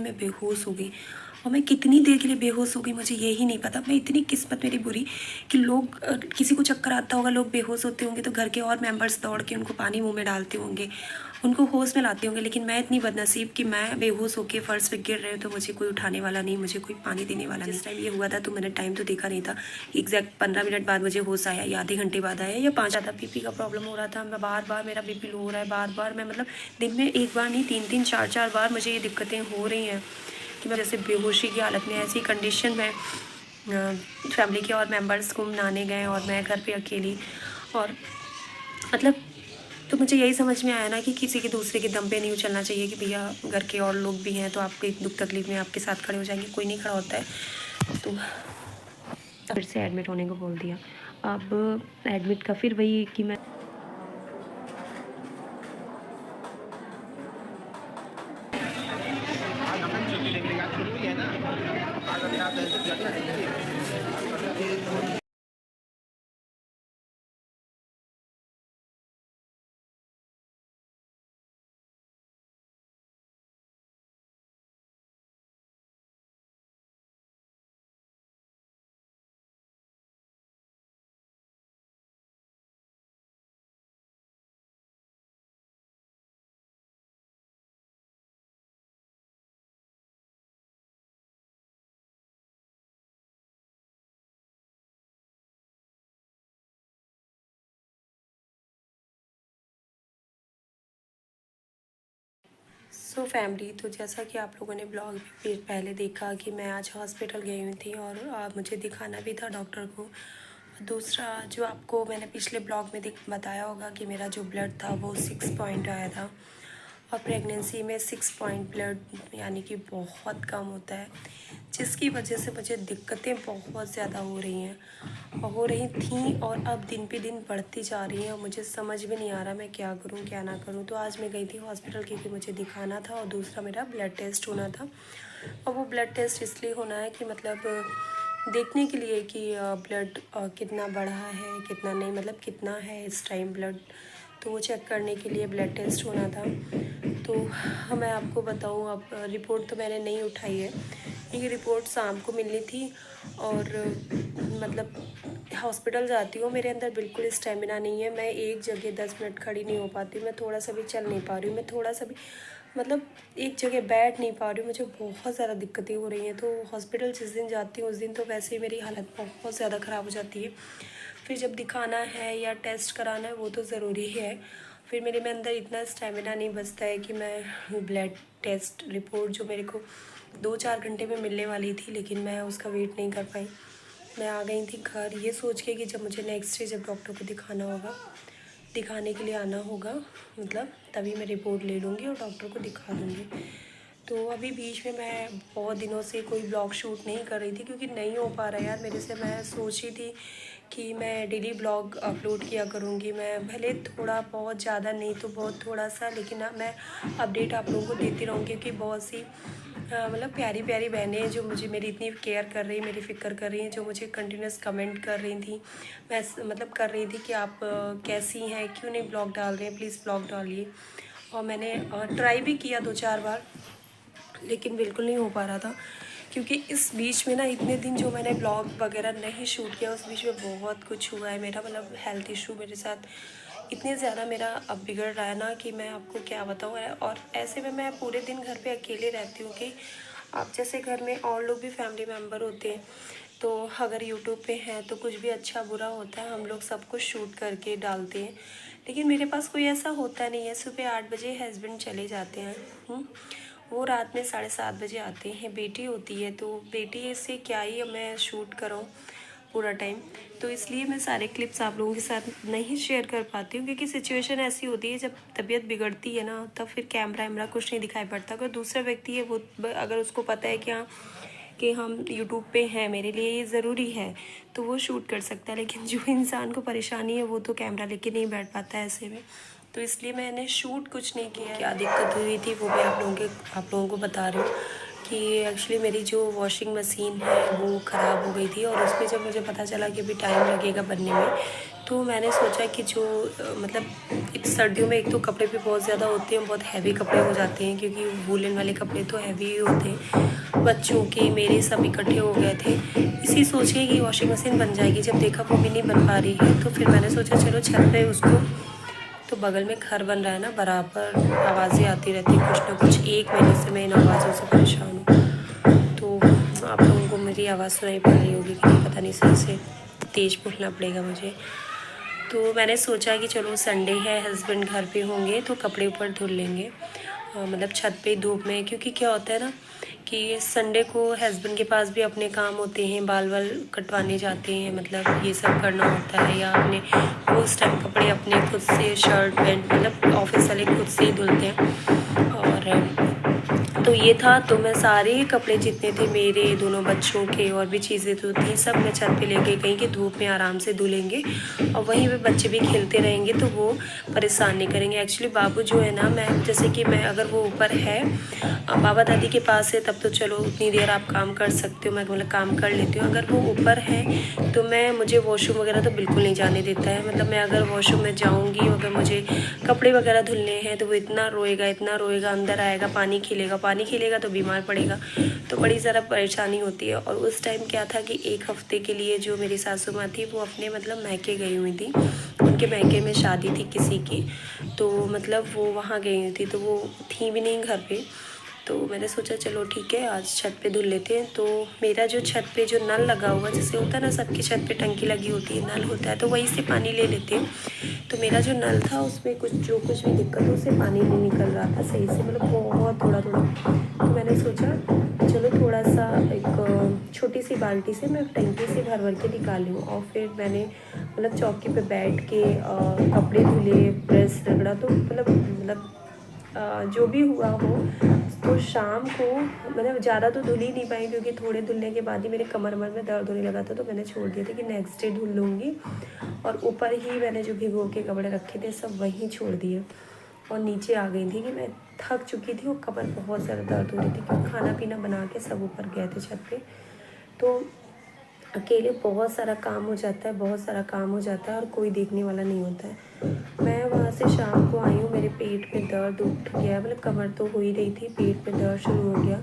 मैं बेहोश हो गई। और मैं कितनी देर के लिए बेहोश हो गई मुझे यही नहीं पता। मैं इतनी किस्मत मेरी बुरी कि लोग किसी को चक्कर आता होगा, लोग बेहोश होते होंगे तो घर के और मेंबर्स दौड़ के उनको पानी मुंह में डालते होंगे, उनको होश में लाते होंगे। लेकिन मैं इतनी बदनसीब कि मैं बेहोश होकर फर्श पे गिर रहे हो तो मुझे कोई उठाने वाला नहीं, मुझे कोई पानी देने वाला नहीं। जिस टाइम ये हुआ था तो मैंने टाइम तो देखा नहीं था, एग्जैक्ट 15 मिनट बाद मुझे होश आया, या आधे घंटे बाद आया या 5। ज़्यादा बीपी का प्रॉब्लम हो रहा था, मैं बार बार मेरा बीपी लो हो रहा है, बार बार मैं मतलब दिन में एक बार नहीं 3-3 4-4 बार मुझे ये दिक्कतें हो रही हैं कि मैं जैसे बेहोशी की हालत में। ऐसी कंडीशन में फैमिली के और मेंबर्स को नहाने गए और मैं घर पे अकेली। और मतलब तो मुझे यही समझ में आया ना कि किसी के दूसरे के दम पे नहीं उछलना चाहिए कि भैया घर के और लोग भी हैं तो आपके दुख तकलीफ में आपके साथ खड़े हो जाएंगे, कोई नहीं खड़ा होता है। तो फिर से एडमिट होने को बोल दिया। अब एडमिट का फिर वही कि मैं सो फैमिली, तो जैसा कि आप लोगों ने ब्लॉग में पहले देखा कि मैं आज हॉस्पिटल गई हुई थी और मुझे दिखाना भी था डॉक्टर को। दूसरा जो आपको मैंने पिछले ब्लॉग में बताया होगा कि मेरा जो ब्लड था वो 6 पॉइंट आया था। और प्रेगनेंसी में 6 पॉइंट ब्लड यानी कि बहुत कम होता है, जिसकी वजह से मुझे दिक्कतें बहुत ज़्यादा हो रही हैं और हो रही थी और अब दिन पे दिन बढ़ती जा रही हैं और मुझे समझ में नहीं आ रहा मैं क्या करूं क्या ना करूं। तो आज मैं गई थी हॉस्पिटल क्योंकि मुझे दिखाना था और दूसरा मेरा ब्लड टेस्ट होना था। और वो ब्लड टेस्ट इसलिए होना है कि मतलब देखने के लिए कि ब्लड कितना बढ़ा है कितना नहीं, मतलब कितना है इस टाइम ब्लड, तो वो चेक करने के लिए ब्लड टेस्ट होना था। तो मैं आपको बताऊं, अब रिपोर्ट तो मैंने नहीं उठाई है क्योंकि रिपोर्ट शाम को मिलनी थी। और मतलब हॉस्पिटल जाती हूँ, मेरे अंदर बिल्कुल स्टेमिना नहीं है, मैं एक जगह 10 मिनट खड़ी नहीं हो पाती, मैं थोड़ा सा भी चल नहीं पा रही हूँ, मैं थोड़ा सा भी मतलब एक जगह बैठ नहीं पा रही हूँ, मुझे बहुत ज़्यादा दिक्कतें हो रही हैं। तो हॉस्पिटल जिस दिन जाती हूँ उस दिन तो वैसे ही मेरी हालत बहुत ज़्यादा ख़राब हो जाती है। फिर जब दिखाना है या टेस्ट कराना है वो तो ज़रूरी ही है, फिर मेरे में अंदर इतना स्टेमिना नहीं बचता है कि मैं ब्लड टेस्ट रिपोर्ट जो मेरे को 2-4 घंटे में मिलने वाली थी, लेकिन मैं उसका वेट नहीं कर पाई। मैं आ गई थी घर ये सोच के कि जब मुझे नेक्स्ट डे जब डॉक्टर को दिखाना होगा, दिखाने के लिए आना होगा, मतलब तभी मैं रिपोर्ट ले लूँगी और डॉक्टर को दिखा दूँगी। तो अभी बीच में मैं बहुत दिनों से कोई ब्लॉग शूट नहीं कर रही थी क्योंकि नहीं हो पा रहा यार मेरे से। मैं सोची थी कि मैं डेली ब्लॉग अपलोड किया करूँगी, मैं भले थोड़ा बहुत ज़्यादा नहीं तो बहुत थोड़ा सा, लेकिन मैं अपडेट आप लोगों को देती रहूँगी क्योंकि बहुत सी मतलब प्यारी प्यारी बहनें हैं जो मुझे मेरी इतनी केयर कर रही, मेरी फ़िक्र कर रही हैं, जो मुझे कंटिन्यूस कमेंट कर रही थी, मैं मतलब कर रही थी कि आप कैसी हैं, क्यों नहीं ब्लॉग डाल रहे हैं, प्लीज़ ब्लॉग डालिए। और मैंने ट्राई भी किया 2-4 बार, लेकिन बिल्कुल नहीं हो पा रहा था क्योंकि इस बीच में ना इतने दिन जो मैंने ब्लॉग वगैरह नहीं शूट किया उस बीच में बहुत कुछ हुआ है मेरा, मतलब हेल्थ इशू मेरे साथ इतने ज़्यादा मेरा अब बिगड़ रहा है ना कि मैं आपको क्या बताऊँ। और ऐसे में मैं पूरे दिन घर पे अकेले रहती हूँ कि आप जैसे घर में और लोग भी फैमिली मेम्बर होते हैं तो अगर यूट्यूब पे हैं तो कुछ भी अच्छा बुरा होता है हम लोग सब कुछ शूट करके डालते हैं, लेकिन मेरे पास कोई ऐसा होता नहीं है। सुबह 8 बजे हस्बैंड चले जाते हैं, वो रात में 7:30 बजे आते हैं। बेटी होती है तो बेटी से क्या ही मैं शूट करूँ पूरा टाइम, तो इसलिए मैं सारे क्लिप्स आप लोगों के साथ नहीं शेयर कर पाती हूँ क्योंकि सिचुएशन ऐसी होती है जब तबीयत बिगड़ती है ना तब फिर कैमरा वैमरा कुछ नहीं दिखाई पड़ता। अगर दूसरा व्यक्ति है वो अगर उसको पता है कि हम यूट्यूब पे हैं, मेरे लिए ये ज़रूरी है, तो वो शूट कर सकता है, लेकिन जो इंसान को परेशानी है वो तो कैमरा लेके नहीं बैठ पाता है ऐसे में। तो इसलिए मैंने शूट कुछ नहीं किया। क्या दिक्कत हुई थी वो मैं आप लोगों को बता रही हूँ कि एक्चुअली मेरी जो वॉशिंग मशीन है वो ख़राब हो गई थी और उसमें जब मुझे पता चला कि अभी टाइम लगेगा बनने में तो मैंने सोचा कि जो मतलब एक सर्दियों में एक तो कपड़े भी बहुत ज़्यादा होते हैं, बहुत हैवी कपड़े हो जाते हैं क्योंकि वूलन वाले कपड़े तो हैवी ही होते हैं। बच्चों के मेरे सब इकट्ठे हो गए थे। इसी सोच के कि वॉशिंग मशीन बन जाएगी, जब देखा वो भी नहीं बन पा रही है तो फिर मैंने सोचा चलो छत पे उसको, तो बगल में घर बन रहा है ना, बराबर आवाज़ें आती रहती हैं कुछ ना कुछ। 1 महीने से मैं इन आवाज़ों से परेशान हूँ। तो आप लोगों को मेरी आवाज़ सुनाई पड़ रही होगी कि नहीं पता नहीं, सही से तेज़ बोलना पड़ेगा मुझे। तो मैंने सोचा कि चलो संडे है, हस्बैंड घर पे होंगे तो कपड़े ऊपर धुल लेंगे, मतलब छत पे धूप में। क्योंकि क्या होता है ना कि संडे को हस्बैंड के पास भी अपने काम होते हैं, बाल वाल कटवाने जाते हैं, मतलब ये सब करना होता है, या अपने वो उस टाइम कपड़े अपने खुद से, शर्ट पैंट मतलब ऑफिस वाले खुद से ही धुलते हैं। और तो ये था, तो मैं सारे कपड़े जितने थे मेरे, दोनों बच्चों के और भी चीज़ें तो थी, सब मैं छत पे लेके गई कि धूप में आराम से धुलेंगे और वहीं पे बच्चे भी खेलते रहेंगे तो वो परेशान नहीं करेंगे। एक्चुअली बाबू जो है ना, मैं जैसे कि मैं अगर वो ऊपर है बाबा दादी के पास है तब तो चलो उतनी देर आप काम कर सकते हो, मैं मतलब काम कर लेती हूँ। अगर वो ऊपर है तो मुझे वॉशरूम वगैरह तो बिल्कुल नहीं जाने देता है। मतलब मैं अगर वॉशरूम में जाऊँगी, अगर मुझे कपड़े वगैरह धुलने हैं तो वो इतना रोएगा, अंदर आएगा, पानी खेलेगा तो बीमार पड़ेगा, तो बड़ी ज़्यादा परेशानी होती है। और उस टाइम क्या था कि 1 हफ्ते के लिए जो मेरी सासू माँ थी वो अपने मतलब मैके गई हुई थी, उनके मैके में शादी थी किसी की, तो मतलब वो वहाँ गई हुई थी, तो वो थी भी नहीं घर पे। तो मैंने सोचा चलो ठीक है आज छत पे धुल लेते हैं। तो मेरा जो छत पे जो नल लगा हुआ, जैसे होता है ना सबकी छत पे टंकी लगी होती है, नल होता है, तो वहीं से पानी ले लेते हैं। तो मेरा जो नल था उसमें कुछ भी दिक्कत हो, उससे पानी नहीं निकल रहा था सही से, मतलब बहुत थोड़ा। तो मैंने सोचा चलो थोड़ा सा एक छोटी सी बाल्टी से मैं टंकी से भर के निकालूँ। और फिर मैंने मतलब चौकी पे बैठ के कपड़े धुले, प्रेस रगड़ा, तो मतलब जो भी हुआ हो। तो शाम को मतलब ज़्यादा तो धुल ही नहीं पाई क्योंकि थोड़े धुलने के बाद ही मेरे कमर में दर्द होने लगा था, तो मैंने छोड़ दिया था कि नेक्स्ट डे धुल लूँगी। और ऊपर ही मैंने जो भिगो के कपड़े रखे थे सब वहीं छोड़ दिए और नीचे आ गई थी कि मैं थक चुकी थी और कमर बहुत ज़्यादा दर्द हो रही थी क्योंकि खाना पीना बना के सब ऊपर गए थे छत पे। तो अकेले बहुत सारा काम हो जाता है और कोई देखने वाला नहीं होता है। मैं वहाँ से शाम को आई हूँ, मेरे पेट में दर्द उठ गया, मतलब कमर तो हो ही रही थी, पेट में दर्द शुरू हो गया।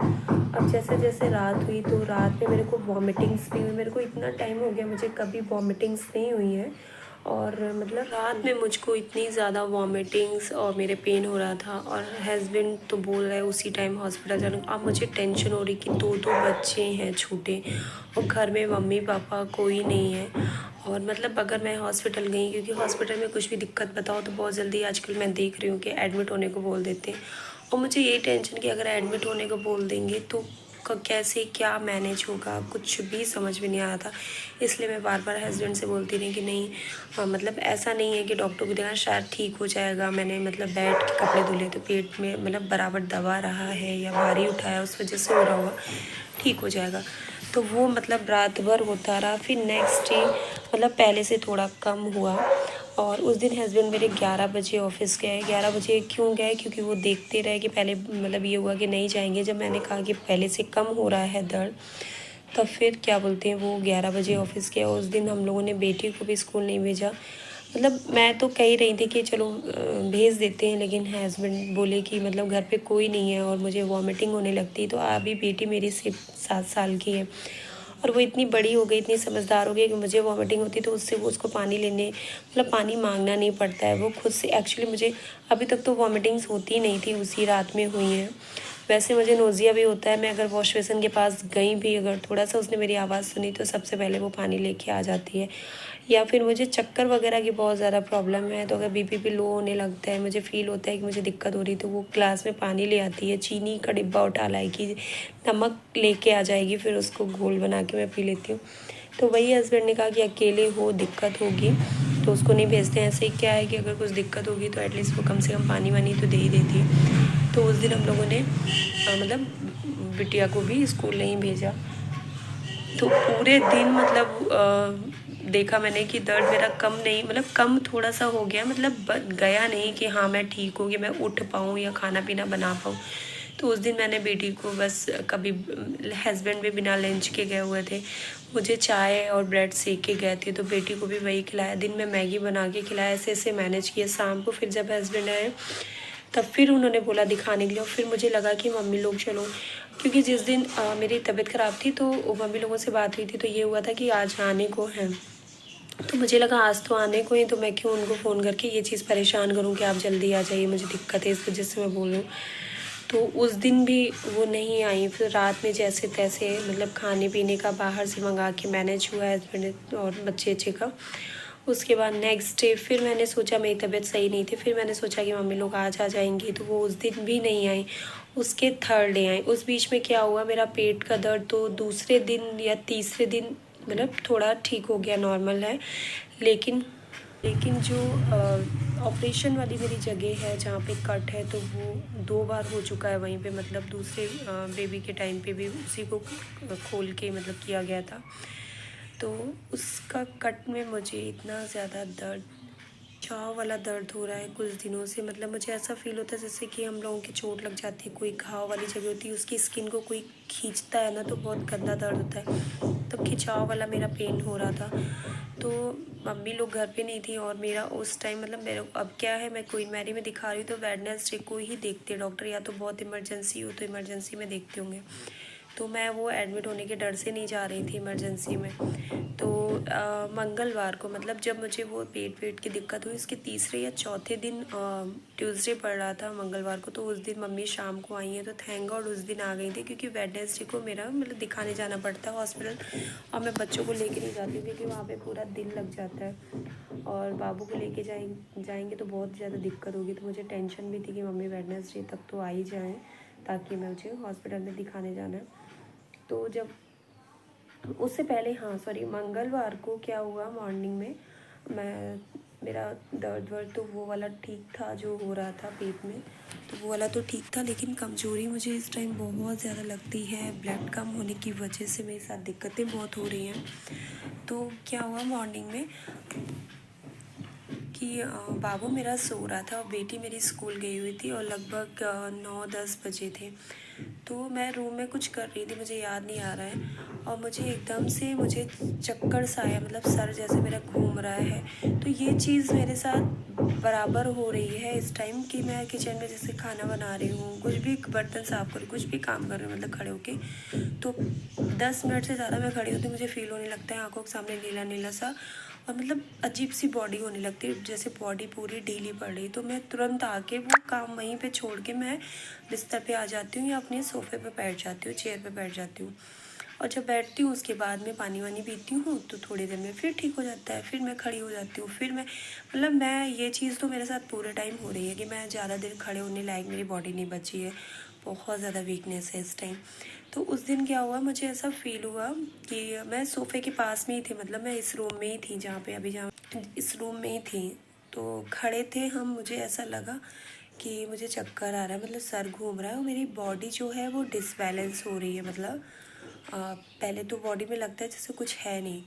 अब जैसे जैसे रात हुई तो रात में मेरे को वॉमिटिंग्स भी हुई। मेरे को इतना टाइम हो गया, मुझे कभी वॉमिटिंग्स नहीं हुई है। और मतलब रात में मुझको इतनी ज़्यादा वॉमिटिंग्स और मेरे पेन हो रहा था, और हस्बैंड तो बोल रहे हैं उसी टाइम हॉस्पिटल जाने को। अब मुझे टेंशन हो रही कि 2 बच्चे हैं छोटे और घर में मम्मी पापा कोई नहीं है। और मतलब अगर मैं हॉस्पिटल गई, क्योंकि हॉस्पिटल में कुछ भी दिक्कत बताओ तो बहुत जल्दी आजकल मैं देख रही हूँ कि एडमिट होने को बोल देते हैं। और मुझे ये टेंशन कि अगर एडमिट होने को बोल देंगे तो कैसे क्या मैनेज होगा, कुछ भी समझ में नहीं आ रहा था। इसलिए मैं बार बार हस्बैंड से बोलती रही कि नहीं, मतलब ऐसा नहीं है कि डॉक्टर को देखा शायद ठीक हो जाएगा। मैंने मतलब बैठ के कपड़े धुले तो पेट में मतलब बराबर दबा रहा है या भारी उठाया उस वजह से हो रहा होगा, ठीक हो जाएगा। तो वो मतलब रात भर होता रहा। फिर नेक्स्ट डे मतलब पहले से थोड़ा कम हुआ। और उस दिन हस्बैंड मेरे 11 बजे ऑफिस गए। 11 बजे क्यों गए, क्योंकि वो देखते रहे कि पहले मतलब ये हुआ कि नहीं जाएंगे। जब मैंने कहा कि पहले से कम हो रहा है दर्द, तब फिर क्या बोलते हैं वो 11 बजे ऑफिस गया। उस दिन हम लोगों ने बेटी को भी स्कूल नहीं भेजा। मतलब मैं तो कह ही रही थी कि चलो भेज देते हैं, लेकिन हस्बैंड बोले कि मतलब घर पे कोई नहीं है और मुझे वॉमिटिंग होने लगती। तो अभी बेटी मेरी सिर्फ 7 साल की है और वो इतनी बड़ी हो गई, इतनी समझदार हो गई कि मुझे वॉमिटिंग होती तो उससे वो उसको पानी लेने मतलब पानी मांगना नहीं पड़ता है, वो खुद से। एक्चुअली मुझे अभी तक तो वॉमिटिंग्स होती नहीं थी, उसी रात में हुई हैं। वैसे मुझे नोज़िया भी होता है, मैं अगर वॉश बेसिन के पास गई भी, अगर थोड़ा सा उसने मेरी आवाज़ सुनी तो सबसे पहले वो पानी लेके आ जाती है। या फिर मुझे चक्कर वगैरह की बहुत ज़्यादा प्रॉब्लम है, तो अगर बीपी भी लो होने लगता है, मुझे फ़ील होता है कि मुझे दिक्कत हो रही, तो वो ग्लास में पानी ले आती है, चीनी का डिब्बा उठा लाएगी, नमक लेके आ जाएगी, फिर उसको घोल बना के मैं पी लेती हूँ। तो वही हस्बैंड ने कहा कि अकेले हो दिक्कत होगी तो उसको नहीं भेजते हैं। ऐसे क्या है कि अगर कुछ दिक्कत होगी तो एटलीस्ट वो कम से कम पानी वानी तो दे ही देती है। तो उस दिन हम लोगों ने मतलब बिटिया को भी स्कूल नहीं भेजा। तो पूरे दिन मतलब देखा मैंने कि दर्द मेरा कम नहीं, मतलब कम थोड़ा सा हो गया, मतलब गया नहीं कि हाँ मैं ठीक हूँ कि मैं उठ पाऊँ या खाना पीना बना पाऊँ। तो उस दिन मैंने बेटी को बस कभी हस्बैंड भी बिना लंच के गए हुए थे, मुझे चाय और ब्रेड सेक के गए थे, तो बेटी को भी वही खिलाया। दिन में मैगी बना के खिलाया, ऐसे ऐसे मैनेज किया। शाम को फिर जब हस्बैंड आए तब फिर उन्होंने बोला दिखाने के लिए, और फिर मुझे लगा कि मम्मी लोग चलो, क्योंकि जिस दिन मेरी तबीयत ख़राब थी तो मम्मी लोगों से बात हुई थी, तो ये हुआ था कि आज आने को है। तो मुझे लगा आज तो आने को ही, तो मैं क्यों उनको फ़ोन करके ये चीज़ परेशान करूँ कि आप जल्दी आ जाइए, मुझे दिक्कत है, इस वजह से मैं बोल रही हूँ। तो उस दिन भी वो नहीं आई। फिर रात में जैसे तैसे मतलब खाने पीने का बाहर से मंगा के मैनेज हुआ हस्बैंड और बच्चे का। उसके बाद नेक्स्ट डे फिर मैंने सोचा, मेरी तबीयत सही नहीं थी, फिर मैंने सोचा कि मम्मी लोग आज आ जाएंगी, तो वो उस दिन भी नहीं आई। उसके थर्ड डे आई। उस बीच में क्या हुआ, मेरा पेट का दर्द तो दूसरे दिन या तीसरे दिन मतलब थोड़ा ठीक हो गया, नॉर्मल है। लेकिन जो ऑपरेशन वाली मेरी जगह है जहाँ पे कट है, तो वो 2 बार हो चुका है वहीं पे, मतलब दूसरे बेबी के टाइम पे भी उसी को खोल के मतलब किया गया था। तो उसका कट में मुझे इतना ज़्यादा दर्द, छाव वाला दर्द हो रहा है कुछ दिनों से। मतलब मुझे ऐसा फील होता है जैसे कि हम लोगों की चोट लग जाती है, कोई घाव वाली जगह होती है, उसकी स्किन को कोई खींचता है ना, तो बहुत गंदा दर्द होता है। तो खिंचाव वाला मेरा पेन हो रहा था। तो मम्मी लोग घर पे नहीं थी, और मेरा उस टाइम मतलब मेरे अब क्या है, मैं क्वीन मैरी में दिखा रही हूँ, तो वेडनेसडे को ही देखते हैं डॉक्टर, या तो बहुत इमरजेंसी हो तो इमरजेंसी में देखते होंगे। तो मैं वो एडमिट होने के डर से नहीं जा रही थी इमरजेंसी में। तो मंगलवार को, मतलब जब मुझे वो पेट की दिक्कत हुई, उसके तीसरे या चौथे दिन ट्यूसडे पड़ रहा था मंगलवार को, तो उस दिन मम्मी शाम को आई हैं, तो थैंक गॉड उस दिन आ गई थी, क्योंकि वेडनेसडे को मेरा मतलब दिखाने जाना पड़ता है हॉस्पिटल, और मैं बच्चों को लेके नहीं जाती हूँ क्योंकि वहाँ पे पूरा दिन लग जाता है, और बाबू को लेके जाएंगे तो बहुत ज़्यादा दिक्कत होगी। तो मुझे टेंशन भी थी कि मम्मी वेडनेसडे तक तो आ ही जाएँ, ताकि मैं मुझे हॉस्पिटल में दिखाने जाना है। तो जब उससे पहले, हाँ सॉरी, मंगलवार को क्या हुआ, मॉर्निंग में मैं मेरा दर्द वर्द तो वो वाला ठीक था जो हो रहा था पेट में, तो वो वाला तो ठीक था, लेकिन कमज़ोरी मुझे इस टाइम बहुत ज़्यादा लगती है। ब्लड कम होने की वजह से मेरे साथ दिक्कतें बहुत हो रही हैं। तो क्या हुआ मॉर्निंग में कि बाबू मेरा सो रहा था और बेटी मेरी स्कूल गई हुई थी, और लगभग 9-10 बजे थे। तो मैं रूम में कुछ कर रही थी, मुझे याद नहीं आ रहा है, और मुझे एकदम से मुझे चक्कर सा आया, मतलब सर जैसे मेरा घूम रहा है। तो ये चीज़ मेरे साथ बराबर हो रही है इस टाइम कि मैं किचन में जैसे खाना बना रही हूँ, कुछ भी बर्तन साफ़ कर रही हूँ, कुछ भी काम कर रही हूँ, मतलब खड़े होके, तो 10 मिनट से ज़्यादा मैं खड़ी होती, मुझे फ़ील होने लगता है आँखों के सामने नीला नीला सा, और मतलब अजीब सी बॉडी होने लगती है, जैसे बॉडी पूरी ढीली पड़ रही। तो मैं तुरंत आके वो काम वहीं पे छोड़ के मैं बिस्तर पे आ जाती हूँ, या अपने सोफ़े पे बैठ जाती हूँ, चेयर पे बैठ जाती हूँ, और जब बैठती हूँ उसके बाद में पानी वानी पीती हूँ, तो थोड़ी देर में फिर ठीक हो जाता है, फिर मैं खड़ी हो जाती हूँ, फिर मैं मतलब मैं ये चीज़ तो मेरे साथ पूरे टाइम हो रही है कि मैं ज़्यादा देर खड़े होने लायक मेरी बॉडी नहीं बची है, बहुत ज़्यादा वीकनेस है इस टाइम। तो उस दिन क्या हुआ, मुझे ऐसा फील हुआ कि मैं सोफ़े के पास में ही थी, मतलब मैं इस रूम में ही थी जहाँ इस रूम में ही थी, तो खड़े थे हम, मुझे ऐसा लगा कि मुझे चक्कर आ रहा है, मतलब सर घूम रहा है, और मेरी बॉडी जो है वो डिसबैलेंस हो रही है। मतलब पहले तो बॉडी में लगता है जैसे कुछ है नहीं,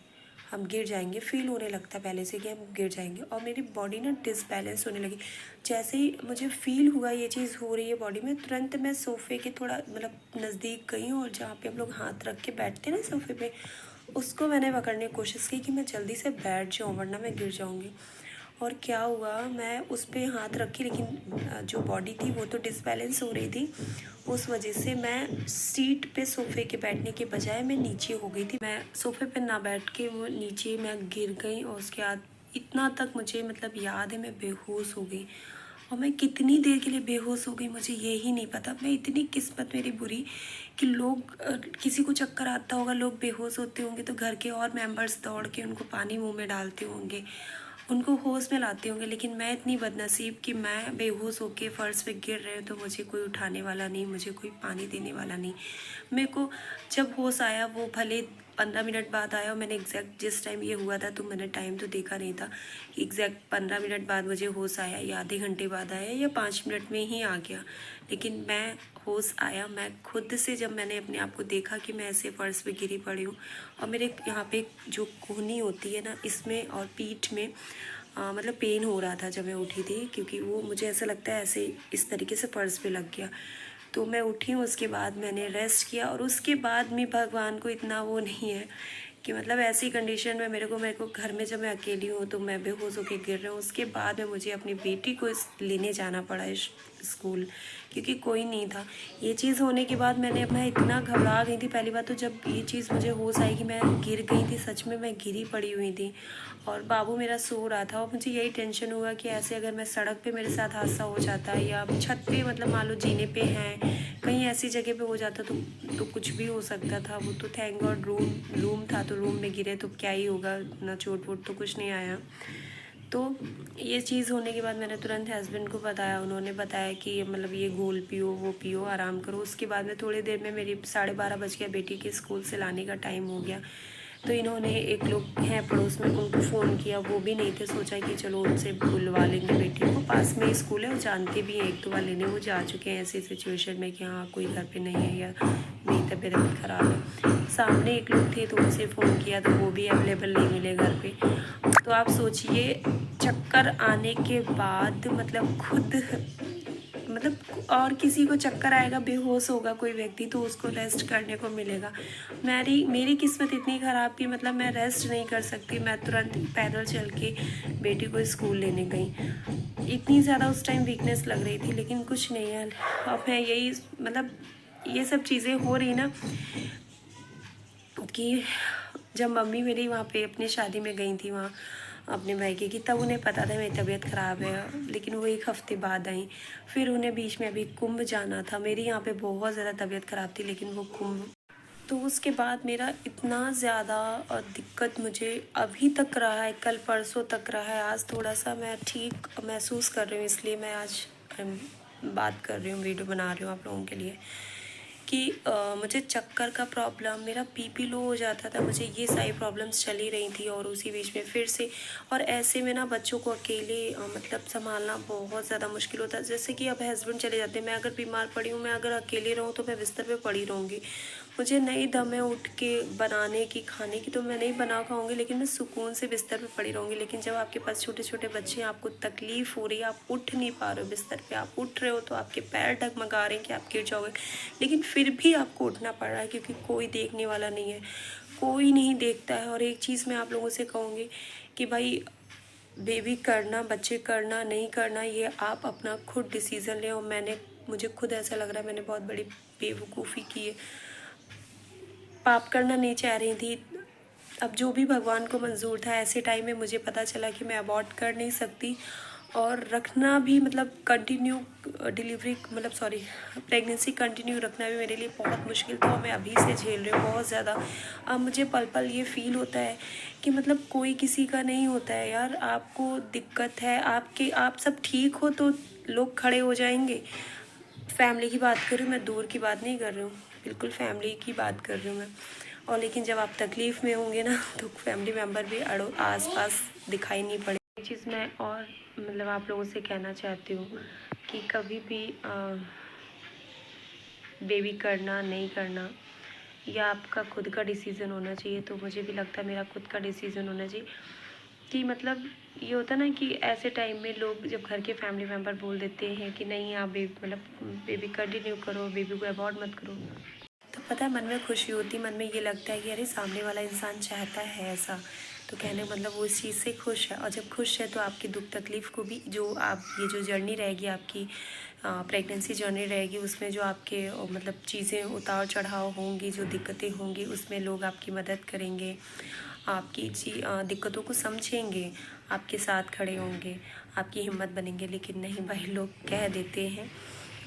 हम गिर जाएंगे, फील होने लगता है पहले से कि हम गिर जाएंगे, और मेरी बॉडी ना डिसबैलेंस होने लगी। जैसे ही मुझे फील हुआ ये चीज़ हो रही है बॉडी में, तुरंत मैं सोफ़े के थोड़ा मतलब नज़दीक गई, और जहाँ पे हम लोग हाथ रख के बैठते हैं ना सोफ़े पे, उसको मैंने पकड़ने की कोशिश की कि मैं जल्दी से बैठ जाऊँ वरना मैं गिर जाऊँगी। और क्या हुआ, मैं उस पर हाथ रखी, लेकिन जो बॉडी थी वो तो डिसबैलेंस हो रही थी, उस वजह से मैं सीट पे सोफ़े के बैठने के बजाय मैं नीचे हो गई थी। मैं सोफ़े पे ना बैठ के वो नीचे मैं गिर गई, और उसके बाद इतना तक मुझे मतलब याद है, मैं बेहोश हो गई, और मैं कितनी देर के लिए बेहोश हो गई मुझे ये ही नहीं पता। मैं इतनी किस्मत मेरी बुरी कि लोग किसी को चक्कर आता होगा, लोग बेहोश होते होंगे, तो घर के और मेंबर्स दौड़ के उनको पानी मुंह में डालते होंगे, उनको होश में लाते होंगे, लेकिन मैं इतनी बदनसीब कि मैं बेहोश होके फ़र्श पे गिर रहे तो मुझे कोई उठाने वाला नहीं, मुझे कोई पानी देने वाला नहीं। मेरे को जब होश आया वो भले 15 मिनट बाद आया, और मैंने एग्जैक्ट जिस टाइम ये हुआ था तो मैंने टाइम तो देखा नहीं था, एग्जैक्ट 15 मिनट बाद मुझे होश आया, या आधे घंटे बाद आया, या 5 मिनट में ही आ गया, लेकिन मैं होश आया। मैं खुद से जब मैंने अपने आप को देखा कि मैं ऐसे फ़र्श पे गिरी पड़ी हूँ, और मेरे यहाँ पे जो कोहनी होती है ना, इसमें और पीठ में मतलब पेन हो रहा था जब मैं उठी थी, क्योंकि वो मुझे ऐसा लगता है ऐसे इस तरीके से फ़र्श पे लग गया। तो मैं उठी हूँ, उसके बाद मैंने रेस्ट किया और उसके बाद भी भगवान को इतना वो नहीं है कि मतलब ऐसी कंडीशन में मेरे को घर में जब मैं अकेली हूँ तो मैं बेहोश होकर गिर रही हूँ। उसके बाद में मुझे अपनी बेटी को लेने जाना पड़ा स्कूल, क्योंकि कोई नहीं था। ये चीज़ होने के बाद मैं इतना घबरा गई थी। पहली बात तो जब ये चीज़ मुझे होश आई कि मैं गिर गई थी, सच में मैं गिरी पड़ी हुई थी और बाबू मेरा सो रहा था और मुझे यही टेंशन हुआ कि ऐसे अगर मैं सड़क पे मेरे साथ हादसा हो जाता है या छत पे, मतलब मान लो जीने पे हैं, कहीं ऐसी जगह पे हो जाता तो कुछ भी हो सकता था। वो तो थैंक गॉड रूम था, तो रूम में गिरे तो क्या ही होगा, ना चोट वोट तो कुछ नहीं आया। तो ये चीज़ होने के बाद मैंने तुरंत हस्बैंड को बताया। उन्होंने बताया कि मतलब ये घोल पियो, वो पियो, आराम करो। उसके बाद में थोड़ी देर में मेरी 12:30 बज गया, बेटी के स्कूल से लाने का टाइम हो गया। तो इन्होंने, एक लोग हैं पड़ोस में, उनको फ़ोन किया, वो भी नहीं थे। सोचा कि चलो उनसे बुलवा लेंगे बेटी को, पास में ही स्कूल है, वो जानते भी हैं, 1-2 बार लेने वो जा चुके हैं ऐसी सिचुएशन में कि हाँ कोई घर पे नहीं है या मेरी तबीयत ख़राब है। सामने एक लोग थे तो उनसे फ़ोन किया तो वो भी अवेलेबल नहीं मिले घर पे। तो आप सोचिए, चक्कर आने के बाद मतलब खुद, मतलब और किसी को चक्कर आएगा, बेहोश होगा कोई व्यक्ति, तो उसको रेस्ट करने को मिलेगा। मेरी किस्मत इतनी ख़राब कि मतलब मैं रेस्ट नहीं कर सकती। मैं तुरंत पैदल चल के बेटी को स्कूल लेने गई। इतनी ज़्यादा उस टाइम वीकनेस लग रही थी, लेकिन कुछ नहीं है। अब मैं यही, मतलब ये सब चीज़ें हो रही ना कि जब मम्मी मेरी वहाँ पे अपनी शादी में गई थी, वहाँ अपने मायके की, तब उन्हें पता था मेरी तबीयत ख़राब है, लेकिन वो 1 हफ़्ते बाद आई। फिर उन्हें बीच में अभी कुंभ जाना था। मेरी यहाँ पे बहुत ज़्यादा तबीयत ख़राब थी, लेकिन वो कुंभ, तो उसके बाद मेरा इतना ज़्यादा दिक्कत मुझे अभी तक रहा है, कल परसों तक रहा है। आज थोड़ा सा मैं ठीक महसूस कर रही हूँ, इसलिए मैं आज बात कर रही हूँ, वीडियो बना रही हूँ आप लोगों के लिए कि मुझे चक्कर का प्रॉब्लम, मेरा बीपी लो हो जाता था, मुझे ये सारी प्रॉब्लम्स चली रही थी और उसी बीच में फिर से, और ऐसे में ना बच्चों को अकेले मतलब संभालना बहुत ज़्यादा मुश्किल होता है। जैसे कि अब हस्बैंड चले जाते हैं, मैं अगर बीमार पड़ी हूँ, मैं अगर अकेले रहूँ तो मैं बिस्तर पे पड़ी रहूँगी। मुझे नहीं दम है उठ के बनाने की, खाने की, तो मैं नहीं बना खाऊंगी, लेकिन मैं सुकून से बिस्तर पे पड़ी रहूँगी। लेकिन जब आपके पास छोटे छोटे बच्चे हैं, आपको तकलीफ़ हो रही है, आप उठ नहीं पा रहे हो बिस्तर पे, आप उठ रहे हो तो आपके पैर डगमगा रहे हैं कि आप गिर जाओगे, लेकिन फिर भी आपको उठना पड़ रहा है क्योंकि कोई देखने वाला नहीं है, कोई नहीं देखता है। और एक चीज़ मैं आप लोगों से कहूँगी कि भाई, बेबी करना, बच्चे करना, नहीं करना, ये आप अपना खुद डिसीज़न लें। और मुझे खुद ऐसा लग रहा है मैंने बहुत बड़ी बेवकूफ़ी की है, पाप करना नहीं चाह रही थी। अब जो भी भगवान को मंजूर था, ऐसे टाइम में मुझे पता चला कि मैं अबॉर्ट कर नहीं सकती और रखना भी, मतलब कंटिन्यू डिलीवरी, मतलब सॉरी, प्रेगनेंसी कंटिन्यू रखना भी मेरे लिए बहुत मुश्किल था और मैं अभी से झेल रही हूँ बहुत ज़्यादा। अब मुझे पल पल ये फील होता है कि मतलब कोई किसी का नहीं होता है यार। आपको दिक्कत है, आप सब ठीक हो तो लोग खड़े हो जाएंगे। फैमिली की बात कर रही हूँ मैं, दूर की बात नहीं कर रही हूँ, बिल्कुल फैमिली की बात कर रही हूँ मैं। और लेकिन जब आप तकलीफ़ में होंगे ना, तो फैमिली मेम्बर भी आस पास दिखाई नहीं पड़े। एक चीज़ मैं और मतलब आप लोगों से कहना चाहती हूँ कि कभी भी बेबी करना, नहीं करना, या आपका खुद का डिसीज़न होना चाहिए। तो मुझे भी लगता है मेरा खुद का डिसीज़न होना चाहिए कि मतलब ये होता ना कि ऐसे टाइम में लोग, जब घर के फैमिली मेम्बर बोल देते हैं कि नहीं आप बेबी कंटिन्यू करो, बेबी को अबॉर्ट मत करो, तो पता है मन में खुशी होती, मन में ये लगता है कि अरे सामने वाला इंसान चाहता है ऐसा, तो कहने मतलब वो इस चीज़ से खुश है। और जब खुश है तो आपकी दुख तकलीफ़ को भी, जो आप ये जो जर्नी रहेगी आपकी, प्रेगनेंसी जर्नी रहेगी, उसमें जो आपके मतलब चीज़ें उतार चढ़ाव होंगी, जो दिक्कतें होंगी, उसमें लोग आपकी मदद करेंगे, आपकी दिक्कतों को समझेंगे, आपके साथ खड़े होंगे, आपकी हिम्मत बनेंगे। लेकिन नहीं भाई, लोग कह देते हैं।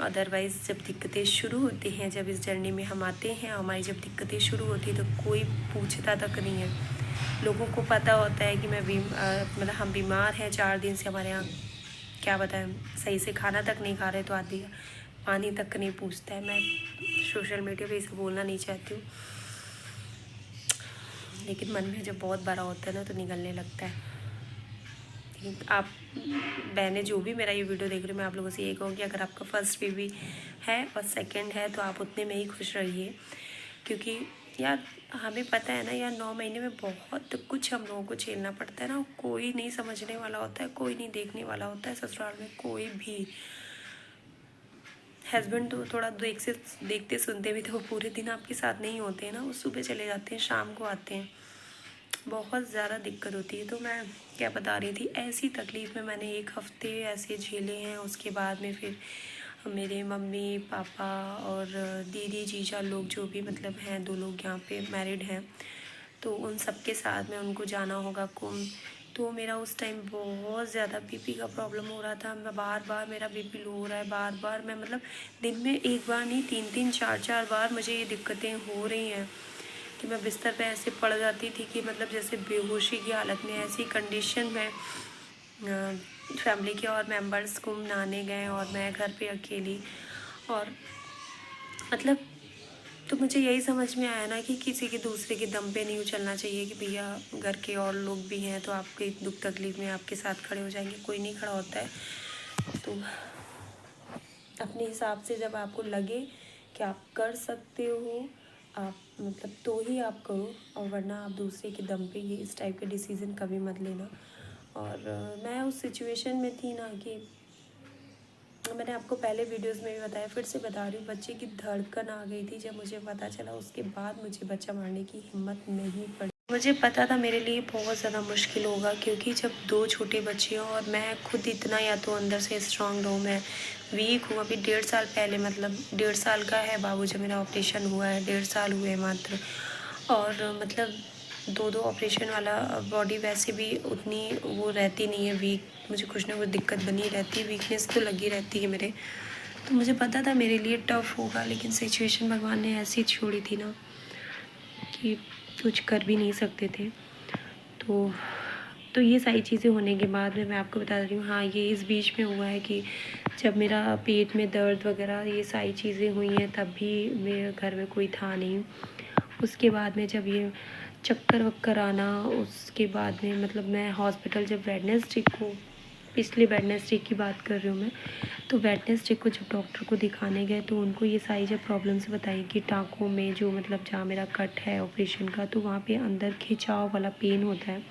अदरवाइज़ जब दिक्कतें शुरू होती हैं, जब इस जर्नी में हम आते हैं, हमारी जब दिक्कतें शुरू होती हैं, तो कोई पूछता तक नहीं है। लोगों को पता होता है कि मतलब हम बीमार हैं 4 दिन से, हमारे यहाँ क्या बताएं, सही से खाना तक नहीं खा रहे, तो आदमी पानी तक नहीं पूछता है। मैं सोशल मीडिया पे इसे बोलना नहीं चाहती हूँ, लेकिन मन में जब बहुत बड़ा होता है ना, तो निकलने लगता है। आप बहनें जो भी मेरा ये वीडियो देख रहे हो, मैं आप लोगों से यही कहूँगी, अगर आपका फर्स्ट बेबी है और सेकंड है तो आप उतने में ही खुश रहिए। क्योंकि यार हमें पता है ना यार, 9 महीने में बहुत कुछ हम लोगों को झेलना पड़ता है ना। कोई नहीं समझने वाला होता है, कोई नहीं देखने वाला होता है ससुराल में, कोई भी। हस्बैंड तो थोड़ा देखते सुनते भी थे, वो पूरे दिन आपके साथ नहीं होते हैं ना, वो सुबह चले जाते हैं, शाम को आते हैं। बहुत ज़्यादा दिक्कत होती है। तो मैं क्या बता रही थी, ऐसी तकलीफ़ में मैंने 1 हफ़्ते ऐसे झेले हैं। उसके बाद में फिर मेरे मम्मी पापा और दीदी जीजा लोग जो भी मतलब हैं, 2 लोग यहाँ पे मैरिड हैं, तो उन सब के साथ में उनको जाना होगा कुंभ। तो मेरा उस टाइम बहुत ज़्यादा बीपी का प्रॉब्लम हो रहा था। मैं बार बार मेरा बीपी लो हो रहा है, बार बार मैं मतलब दिन में 1 बार नहीं 3-3 4-4 बार मुझे ये दिक्कतें हो रही हैं कि मैं बिस्तर पे ऐसे पड़ जाती थी कि मतलब जैसे बेहोशी की हालत में। ऐसी कंडीशन में फैमिली के और मेंबर्स कुंभ नहाने गए और मैं घर पे अकेली। और मतलब तो मुझे यही समझ में आया ना कि किसी के दूसरे के दम पे नहीं उछलना चाहिए कि भैया घर के और लोग भी हैं तो आपके दुख तकलीफ में आपके साथ खड़े हो जाएंगे, कोई नहीं खड़ा होता है। तो अपने हिसाब से जब आपको लगे कि आप कर सकते हो, आप मतलब तो ही आप करो, और वरना आप दूसरे के दम पे ये इस टाइप के डिसीज़न कभी मत लेना। और मैं उस सिचुएशन में थी ना कि मैंने आपको पहले वीडियोस में भी बताया, फिर से बता रही हूँ, बच्चे की धड़कन आ गई थी जब मुझे पता चला। उसके बाद मुझे बच्चा मारने की हिम्मत नहीं पड़ी। मुझे पता था मेरे लिए बहुत ज़्यादा मुश्किल होगा, क्योंकि जब 2 छोटे बच्चे हों और मैं खुद इतना या तो अंदर से स्ट्रांग रहूँ, मैं वीक हूँ। अभी 1.5 साल पहले मतलब 1.5 साल का है बाबू जब मेरा ऑपरेशन हुआ है, 1.5 साल हुए मात्र। और मतलब 2-2 ऑपरेशन वाला बॉडी वैसे भी उतनी वो रहती नहीं है, वीक। मुझे कुछ ना कुछ दिक्कत बनी रहती है, वीकनेस तो लगी रहती है मेरे। तो मुझे पता था मेरे लिए टफ़ होगा, लेकिन सिचुएशन भगवान ने ऐसी छोड़ी थी ना कि कुछ कर भी नहीं सकते थे। तो ये सारी चीज़ें होने के बाद में मैं आपको बता रही हूँ। हाँ, ये इस बीच में हुआ है कि जब मेरा पेट में दर्द वगैरह ये सारी चीज़ें हुई हैं, तब भी मेरे घर में कोई था नहीं। उसके बाद में जब ये चक्कर वक्कर आना, उसके बाद में मतलब मैं हॉस्पिटल जब वेडनेसडे को, पिछले वेडनेसडे की बात कर रही हूँ मैं, तो वेडनेसडे को जब डॉक्टर को दिखाने गए तो उनको ये सारी जब प्रॉब्लम्स बताई कि टाँकों में जो मतलब जहाँ मेरा कट है ऑपरेशन का, तो वहाँ पे अंदर खिंचाव वाला पेन होता है।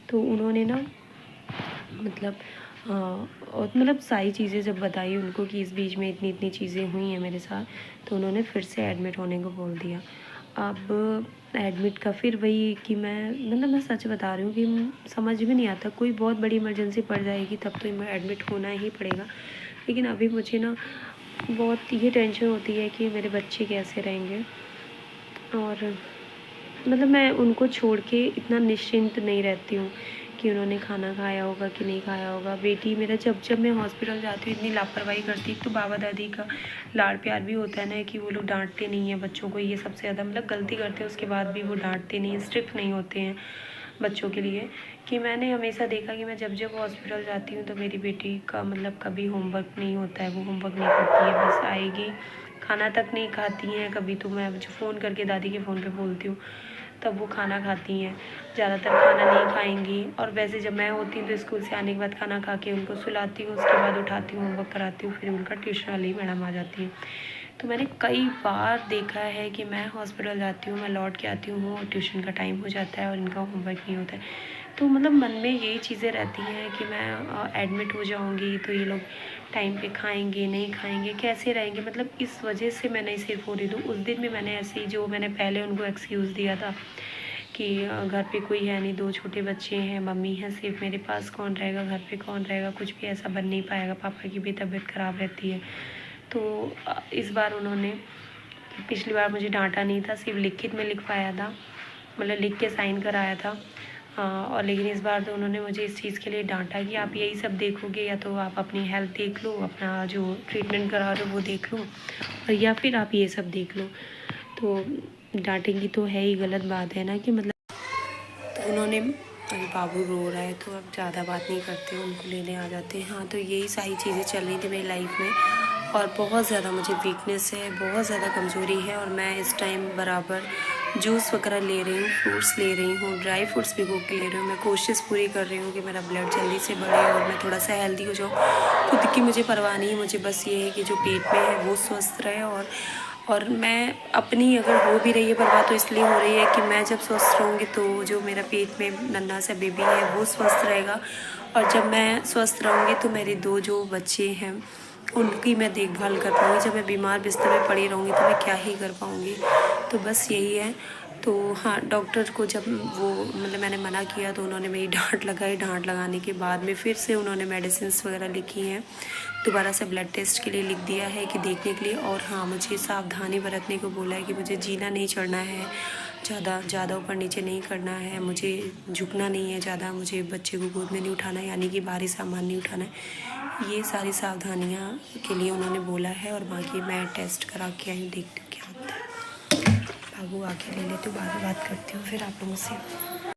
तो उन्होंने ना मतलब और मतलब सारी चीज़ें जब बताई उनको कि इस बीच में इतनी इतनी चीज़ें हुई हैं मेरे साथ, तो उन्होंने फिर से एडमिट होने को बोल दिया। अब एडमिट का फिर वही कि मैं सच बता रही हूँ कि समझ में नहीं आता, कोई बहुत बड़ी इमरजेंसी पड़ जाएगी तब तो एडमिट होना ही पड़ेगा। लेकिन अभी मुझे ना बहुत ये टेंशन होती है कि मेरे बच्चे कैसे रहेंगे। और मतलब मैं उनको छोड़ के इतना निश्चिंत नहीं रहती हूँ कि उन्होंने खाना खाया होगा कि नहीं खाया होगा। बेटी मेरा जब जब मैं हॉस्पिटल जाती हूँ इतनी लापरवाही करती। तो बाबा दादी का लाड़ प्यार भी होता है ना कि वो लोग डांटते नहीं हैं बच्चों को, ये सबसे ज़्यादा मतलब गलती करते हैं उसके बाद भी वो डांटते नहीं हैं, स्ट्रिक्ट नहीं होते हैं बच्चों के लिए। कि मैंने हमेशा देखा कि मैं जब जब हॉस्पिटल जाती हूँ तो मेरी बेटी का मतलब कभी होमवर्क नहीं होता है, वो होमवर्क नहीं करती है, बस आएगी खाना तक नहीं खाती हैं। कभी तो मैं जो फ़ोन करके दादी के फ़ोन पे बोलती हूँ तब वो खाना खाती हैं, ज़्यादातर खाना नहीं खाएंगी। और वैसे जब मैं होती हूँ तो स्कूल से आने के बाद खाना खा के उनको सुलाती हूँ, उसके बाद उठाती हूँ, होमवर्क कराती हूँ, फिर उनका ट्यूशन वाली मैडम आ जाती है। तो मैंने कई बार देखा है कि मैं हॉस्पिटल जाती हूँ, मैं लौट के आती हूँ और ट्यूशन का टाइम हो जाता है और इनका होमवर्क नहीं होता है। तो मतलब मन में यही चीज़ें रहती हैं कि मैं एडमिट हो जाऊँगी तो ये लोग टाइम पे खाएंगे नहीं खाएंगे, कैसे रहेंगे। मतलब इस वजह से मैं नहीं सिर्फ हो रही। तो उस दिन भी मैंने ऐसे ही जो मैंने पहले उनको एक्सक्यूज़ दिया था कि घर पे कोई है नहीं, 2 छोटे बच्चे हैं, मम्मी है सिर्फ मेरे पास, कौन रहेगा घर पे, कौन रहेगा, कुछ भी ऐसा बन नहीं पाएगा, पापा की भी तबीयत ख़राब रहती है। तो इस बार उन्होंने, पिछली बार मुझे डांटा नहीं था, सिर्फ लिखित में लिख पाया था, मतलब लिख के साइन कराया था। और लेकिन इस बार तो उन्होंने मुझे इस चीज़ के लिए डांटा कि आप यही सब देखोगे, या तो आप अपनी हेल्थ देख लो, अपना जो ट्रीटमेंट करा रहे हो वो देख लो, और या फिर आप ये सब देख लो। तो डांटेंगी तो है ही, गलत बात है ना कि मतलब। तो उन्होंने, अभी बाबू रो रहा है तो अब ज़्यादा बात नहीं करते, उनको लेने आ जाते हैं। हाँ, तो यही सारी चीज़ें चल रही थी मेरी लाइफ में। और बहुत ज़्यादा मुझे वीकनेस है, बहुत ज़्यादा कमज़ोरी है, और मैं इस टाइम बराबर जूस वगैरह ले रही हूँ, फ्रूट्स ले रही हूँ, ड्राई फ्रूट्स भिगो के ले रही हूँ। मैं कोशिश पूरी कर रही हूँ कि मेरा ब्लड जल्दी से बढ़े और मैं थोड़ा सा हेल्दी हो जाऊँ। खुद की मुझे परवाह नहीं है, मुझे बस ये है कि जो पेट में है वो स्वस्थ रहे। और मैं अपनी अगर हो भी रही है परवाह तो इसलिए हो रही है कि मैं जब स्वस्थ रहूँगी तो जो मेरा पेट में नन्हा सा बेबी है वो स्वस्थ रहेगा, और जब मैं स्वस्थ रहूँगी तो मेरे 2 जो बच्चे हैं उनकी मैं देखभाल कर पाऊँगी। जब मैं बीमार बिस्तर में पड़ी रहूँगी तो मैं क्या ही कर पाऊँगी। तो बस यही है। तो हाँ, डॉक्टर को जब वो मतलब मैंने मना किया तो उन्होंने मेरी डांट लगाई। डांट लगाने के बाद में फिर से उन्होंने मेडिसिन्स वगैरह लिखी हैं, दोबारा से ब्लड टेस्ट के लिए लिख दिया है कि देखने के लिए। और हाँ, मुझे सावधानी बरतने को बोला है कि मुझे जीना नहीं चढ़ना है, ज़्यादा ऊपर नीचे नहीं करना है, मुझे झुकना नहीं है ज़्यादा, मुझे बच्चे को गोद में नहीं उठाना है, यानी कि भारी सामान नहीं उठाना है। ये सारी सावधानियाँ के लिए उन्होंने बोला है। और बाकी मैं टेस्ट करा के आई हूँ, देखते क्या होता है। बाबू आके ले लेती हूँ, बाद में बात करती हूँ फिर आप लोगों से।